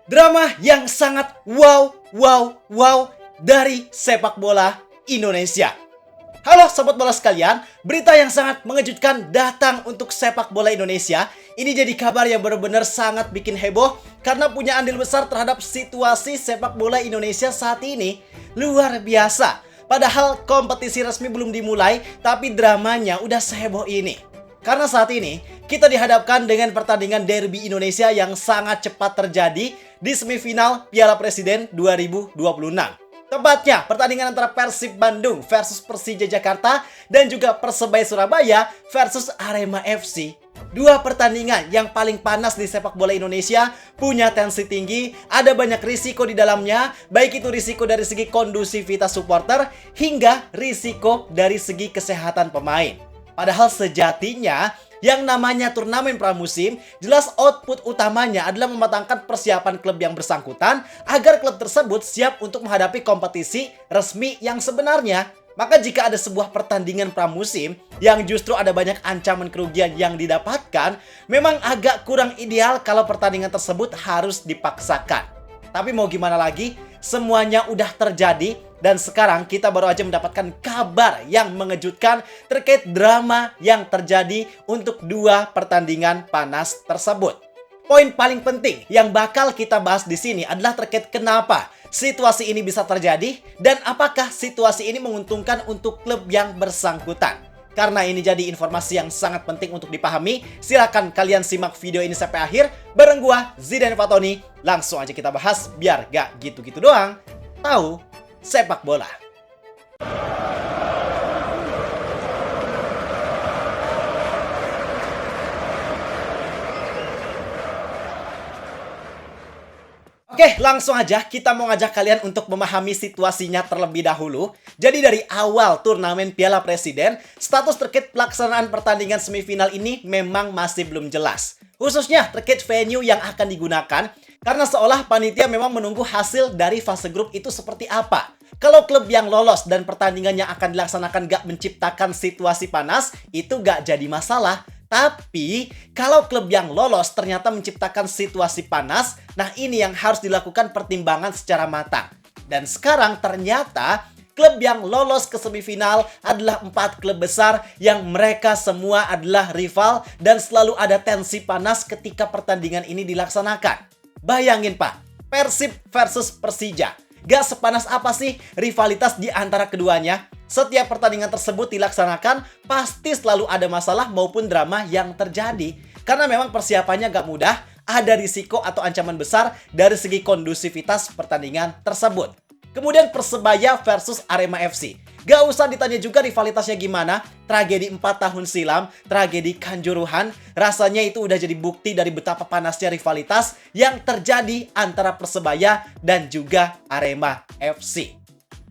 Drama yang sangat wow dari sepak bola Indonesia. Halo sobat bola sekalian, berita yang sangat mengejutkan datang untuk sepak bola Indonesia. Ini jadi kabar yang benar-benar sangat bikin heboh karena punya andil besar terhadap situasi sepak bola Indonesia saat ini. Luar biasa. Padahal kompetisi resmi belum dimulai, tapi dramanya udah seheboh ini. Karena saat ini kita dihadapkan dengan pertandingan derby Indonesia yang sangat cepat terjadi di semifinal Piala Presiden 2026. Tepatnya pertandingan antara Persib Bandung versus Persija Jakarta dan juga Persebaya Surabaya versus Arema FC. Dua pertandingan yang paling panas di sepak bola Indonesia, punya tensi tinggi, ada banyak risiko di dalamnya, baik itu risiko dari segi kondusivitas supporter hingga risiko dari segi kesehatan pemain. Padahal sejatinya yang namanya turnamen pramusim, jelas output utamanya adalah mematangkan persiapan klub yang bersangkutan agar klub tersebut siap untuk menghadapi kompetisi resmi yang sebenarnya. Maka jika ada sebuah pertandingan pramusim yang justru ada banyak ancaman kerugian yang didapatkan, memang agak kurang ideal kalau pertandingan tersebut harus dipaksakan. Tapi mau gimana lagi, semuanya udah terjadi. Dan sekarang kita baru aja mendapatkan kabar yang mengejutkan terkait drama yang terjadi untuk dua pertandingan panas tersebut. Poin paling penting yang bakal kita bahas di sini adalah terkait kenapa situasi ini bisa terjadi dan apakah situasi ini menguntungkan untuk klub yang bersangkutan. Karena ini jadi informasi yang sangat penting untuk dipahami, silakan kalian simak video ini sampai akhir bareng gua Zidane Fatoni. Langsung aja kita bahas biar gak gitu-gitu doang. Tahu sepak bola. Oke, langsung aja kita mau ngajak kalian untuk memahami situasinya terlebih dahulu. Jadi dari awal turnamen Piala Presiden, status terkait pelaksanaan pertandingan semifinal ini memang masih belum jelas. Khususnya terkait venue yang akan digunakan, karena seolah panitia memang menunggu hasil dari fase grup itu seperti apa. Kalau klub yang lolos dan pertandingan yang akan dilaksanakan gak menciptakan situasi panas, itu gak jadi masalah. Tapi, kalau klub yang lolos ternyata menciptakan situasi panas, nah ini yang harus dilakukan pertimbangan secara matang. Dan sekarang ternyata klub yang lolos ke semifinal adalah 4 klub besar yang mereka semua adalah rival dan selalu ada tensi panas ketika pertandingan ini dilaksanakan. Bayangin Pak, Persib versus Persija. Gak sepanas apa sih rivalitas di antara keduanya? Setiap pertandingan tersebut dilaksanakan, pasti selalu ada masalah maupun drama yang terjadi. Karena memang persiapannya gak mudah, ada risiko atau ancaman besar dari segi kondusivitas pertandingan tersebut. Kemudian Persebaya versus Arema FC. Gak usah ditanya juga rivalitasnya gimana. Tragedi 4 tahun silam, tragedi Kanjuruhan. Rasanya itu udah jadi bukti dari betapa panasnya rivalitas yang terjadi antara Persebaya dan juga Arema FC.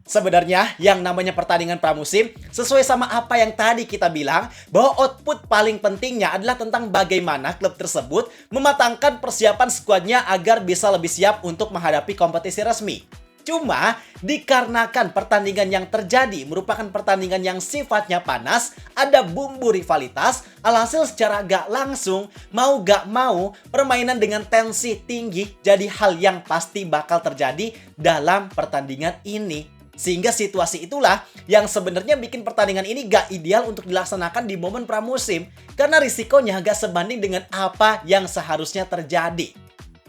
Sebenarnya yang namanya pertandingan pramusim sesuai sama apa yang tadi kita bilang, bahwa output paling pentingnya adalah tentang bagaimana klub tersebut mematangkan persiapan skuadnya agar bisa lebih siap untuk menghadapi kompetisi resmi. Cuma dikarenakan pertandingan yang terjadi merupakan pertandingan yang sifatnya panas, ada bumbu rivalitas, alhasil secara gak langsung, mau gak mau, permainan dengan tensi tinggi jadi hal yang pasti bakal terjadi dalam pertandingan ini. Sehingga situasi itulah yang sebenarnya bikin pertandingan ini gak ideal untuk dilaksanakan di momen pramusim. Karena risikonya gak sebanding dengan apa yang seharusnya terjadi.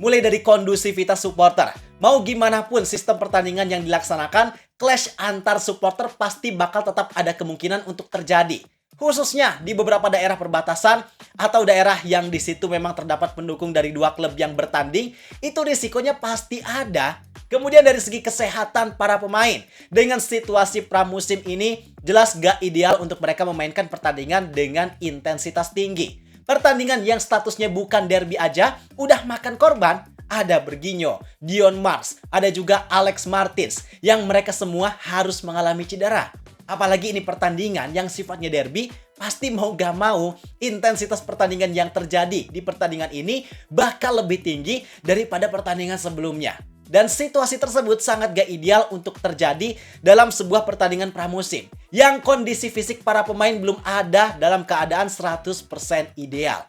Mulai dari kondusivitas supporter. Mau gimana pun sistem pertandingan yang dilaksanakan, clash antar supporter pasti bakal tetap ada kemungkinan untuk terjadi. Khususnya di beberapa daerah perbatasan atau daerah yang di situ memang terdapat pendukung dari dua klub yang bertanding, itu risikonya pasti ada. Kemudian dari segi kesehatan para pemain, dengan situasi pramusim ini jelas gak ideal untuk mereka memainkan pertandingan dengan intensitas tinggi. Pertandingan yang statusnya bukan derby aja udah makan korban. Ada Berginho, Dion Mars, ada juga Alex Martins yang mereka semua harus mengalami cedera. Apalagi ini pertandingan yang sifatnya derby, pasti mau gak mau intensitas pertandingan yang terjadi di pertandingan ini bakal lebih tinggi daripada pertandingan sebelumnya. Dan situasi tersebut sangat gak ideal untuk terjadi dalam sebuah pertandingan pramusim yang kondisi fisik para pemain belum ada dalam keadaan 100% ideal.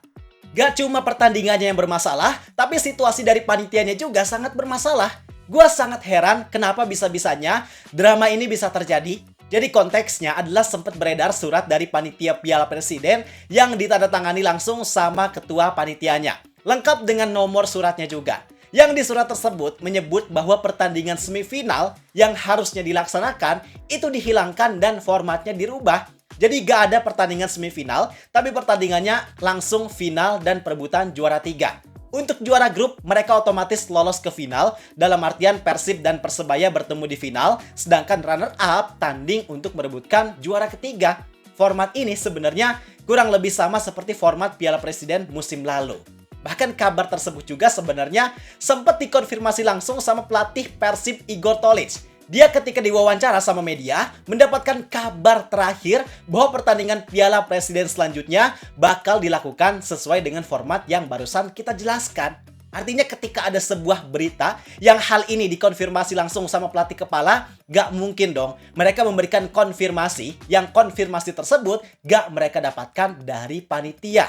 Gak cuma pertandingannya yang bermasalah, tapi situasi dari panitianya juga sangat bermasalah. Gua sangat heran kenapa bisa-bisanya drama ini bisa terjadi. Jadi konteksnya adalah sempat beredar surat dari panitia Piala Presiden yang ditandatangani langsung sama ketua panitianya. Lengkap dengan nomor suratnya juga. Yang di surat tersebut menyebut bahwa pertandingan semifinal yang harusnya dilaksanakan itu dihilangkan dan formatnya dirubah. Jadi gak ada pertandingan semifinal, tapi pertandingannya langsung final dan perebutan juara 3. Untuk juara grup, mereka otomatis lolos ke final, dalam artian Persib dan Persebaya bertemu di final, sedangkan runner-up tanding untuk merebutkan juara ketiga. Format ini sebenarnya kurang lebih sama seperti format Piala Presiden musim lalu. Bahkan kabar tersebut juga sebenarnya sempat dikonfirmasi langsung sama pelatih Persib Igor Tolić. Dia ketika diwawancara sama media mendapatkan kabar terakhir bahwa pertandingan Piala Presiden selanjutnya bakal dilakukan sesuai dengan format yang barusan kita jelaskan. Artinya ketika ada sebuah berita yang hal ini dikonfirmasi langsung sama pelatih kepala, gak mungkin dong mereka memberikan konfirmasi yang konfirmasi tersebut gak mereka dapatkan dari panitia.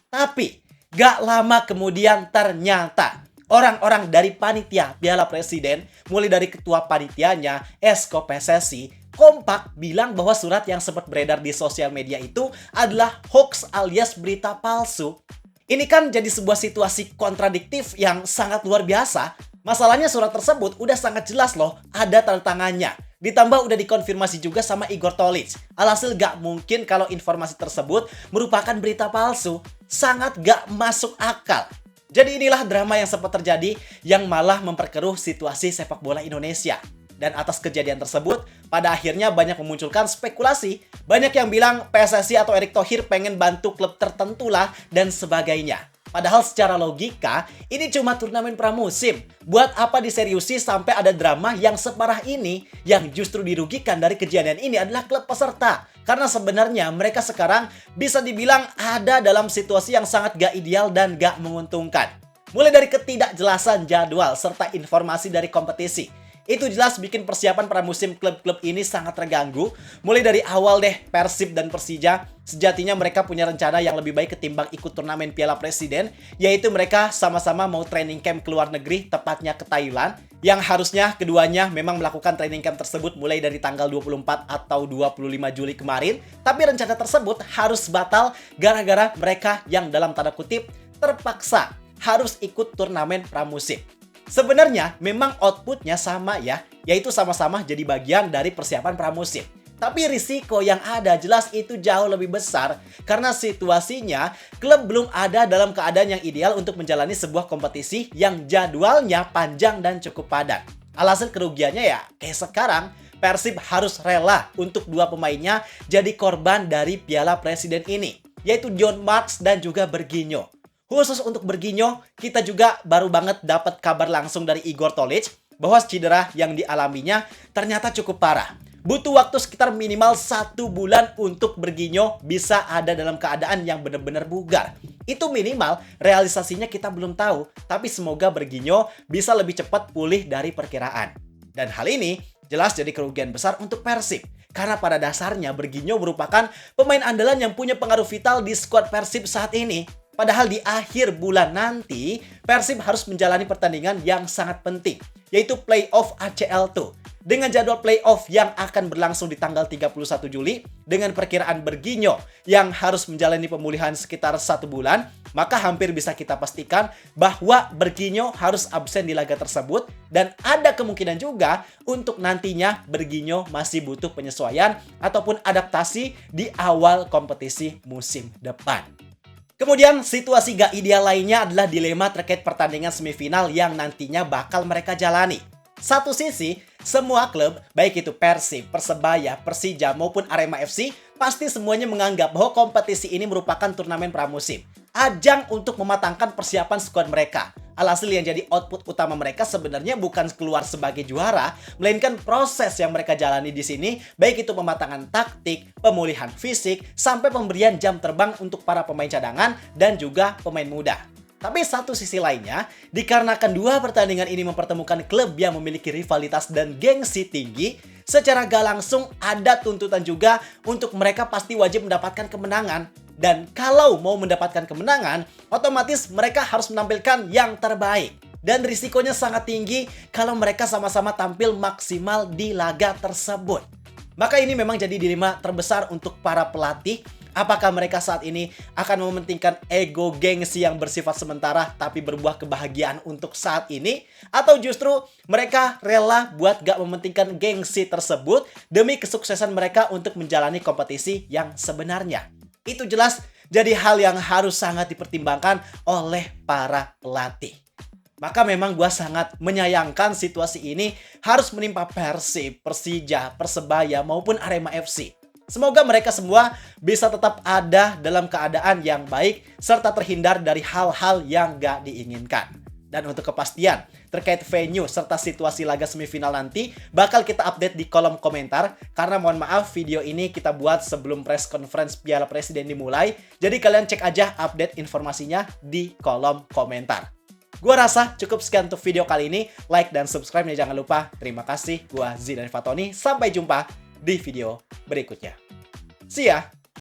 Tapi gak lama kemudian ternyata orang-orang dari panitia Piala Presiden, mulai dari ketua panitianya, Esko PSSI, kompak bilang bahwa surat yang sempat beredar di sosial media itu adalah hoax alias berita palsu. Ini kan jadi sebuah situasi kontradiktif yang sangat luar biasa. Masalahnya surat tersebut udah sangat jelas loh, ada tanda tangannya. Ditambah udah dikonfirmasi juga sama Igor Tolić. Alhasil gak mungkin kalau informasi tersebut merupakan berita palsu. Sangat gak masuk akal. Jadi inilah drama yang sempat terjadi yang malah memperkeruh situasi sepak bola Indonesia. Dan atas kejadian tersebut, pada akhirnya banyak memunculkan spekulasi. Banyak yang bilang PSSI atau Erick Thohir pengen bantu klub tertentu lah dan sebagainya. Padahal secara logika, ini cuma turnamen pramusim. Buat apa diseriusi sampai ada drama yang separah ini? Yang justru dirugikan dari kejadian ini adalah klub peserta. Karena sebenarnya mereka sekarang bisa dibilang ada dalam situasi yang sangat gak ideal dan gak menguntungkan. Mulai dari ketidakjelasan jadwal serta informasi dari kompetisi. Itu jelas bikin persiapan pramusim klub-klub ini sangat terganggu. Mulai dari awal deh, Persib dan Persija sejatinya mereka punya rencana yang lebih baik ketimbang ikut turnamen Piala Presiden, yaitu mereka sama-sama mau training camp ke luar negeri, tepatnya ke Thailand, yang harusnya keduanya memang melakukan training camp tersebut mulai dari tanggal 24 atau 25 Juli kemarin. Tapi rencana tersebut harus batal gara-gara mereka yang dalam tanda kutip terpaksa harus ikut turnamen pramusim. Sebenarnya memang outputnya sama ya, yaitu sama-sama jadi bagian dari persiapan pramusim. Tapi risiko yang ada jelas itu jauh lebih besar karena situasinya klub belum ada dalam keadaan yang ideal untuk menjalani sebuah kompetisi yang jadwalnya panjang dan cukup padat. Alhasil kerugiannya ya kayak sekarang Persib harus rela untuk dua pemainnya jadi korban dari Piala Presiden ini, yaitu John Marks dan juga Berginho. Khusus untuk Berginho, kita juga baru banget dapat kabar langsung dari Igor Tolić bahwa cedera yang dialaminya ternyata cukup parah. Butuh waktu sekitar minimal 1 bulan untuk Berginho bisa ada dalam keadaan yang benar-benar bugar. Itu minimal, realisasinya kita belum tahu, tapi semoga Berginho bisa lebih cepat pulih dari perkiraan. Dan hal ini jelas jadi kerugian besar untuk Persib. Karena pada dasarnya Berginho merupakan pemain andalan yang punya pengaruh vital di skuad Persib saat ini. Padahal di akhir bulan nanti, Persib harus menjalani pertandingan yang sangat penting, yaitu playoff ACL2. Dengan jadwal playoff yang akan berlangsung di tanggal 31 Juli, dengan perkiraan Berginho yang harus menjalani pemulihan sekitar 1 bulan, maka hampir bisa kita pastikan bahwa Berginho harus absen di laga tersebut, dan ada kemungkinan juga untuk nantinya Berginho masih butuh penyesuaian ataupun adaptasi di awal kompetisi musim depan. Kemudian situasi gak ideal lainnya adalah dilema terkait pertandingan semifinal yang nantinya bakal mereka jalani. Satu sisi, semua klub, baik itu Persib, Persebaya, Persija maupun Arema FC, pasti semuanya menganggap bahwa kompetisi ini merupakan turnamen pramusim. Ajang untuk mematangkan persiapan skuad mereka. Alhasil yang jadi output utama mereka sebenarnya bukan keluar sebagai juara, melainkan proses yang mereka jalani di sini, baik itu pematangan taktik, pemulihan fisik, sampai pemberian jam terbang untuk para pemain cadangan dan juga pemain muda. Tapi satu sisi lainnya, dikarenakan dua pertandingan ini mempertemukan klub yang memiliki rivalitas dan gengsi tinggi, secara gak langsung ada tuntutan juga untuk mereka pasti wajib mendapatkan kemenangan. Dan kalau mau mendapatkan kemenangan, otomatis mereka harus menampilkan yang terbaik. Dan risikonya sangat tinggi kalau mereka sama-sama tampil maksimal di laga tersebut. Maka ini memang jadi dilema terbesar untuk para pelatih. Apakah mereka saat ini akan mementingkan ego gengsi yang bersifat sementara tapi berbuah kebahagiaan untuk saat ini? Atau justru mereka rela buat gak mementingkan gengsi tersebut demi kesuksesan mereka untuk menjalani kompetisi yang sebenarnya? Itu jelas jadi hal yang harus sangat dipertimbangkan oleh para pelatih. Maka memang gue sangat menyayangkan situasi ini harus menimpa Persib, Persija, Persebaya maupun Arema FC. Semoga mereka semua bisa tetap ada dalam keadaan yang baik serta terhindar dari hal-hal yang gak diinginkan. Dan untuk kepastian terkait venue serta situasi laga semifinal nanti bakal kita update di kolom komentar. Karena mohon maaf video ini kita buat sebelum press conference Piala Presiden dimulai. Jadi kalian cek aja update informasinya di kolom komentar. Gua rasa cukup sekian untuk video kali ini. Like dan subscribe-nya jangan lupa. Terima kasih. Gua Zidan Fatoni. Sampai jumpa di video berikutnya. See ya!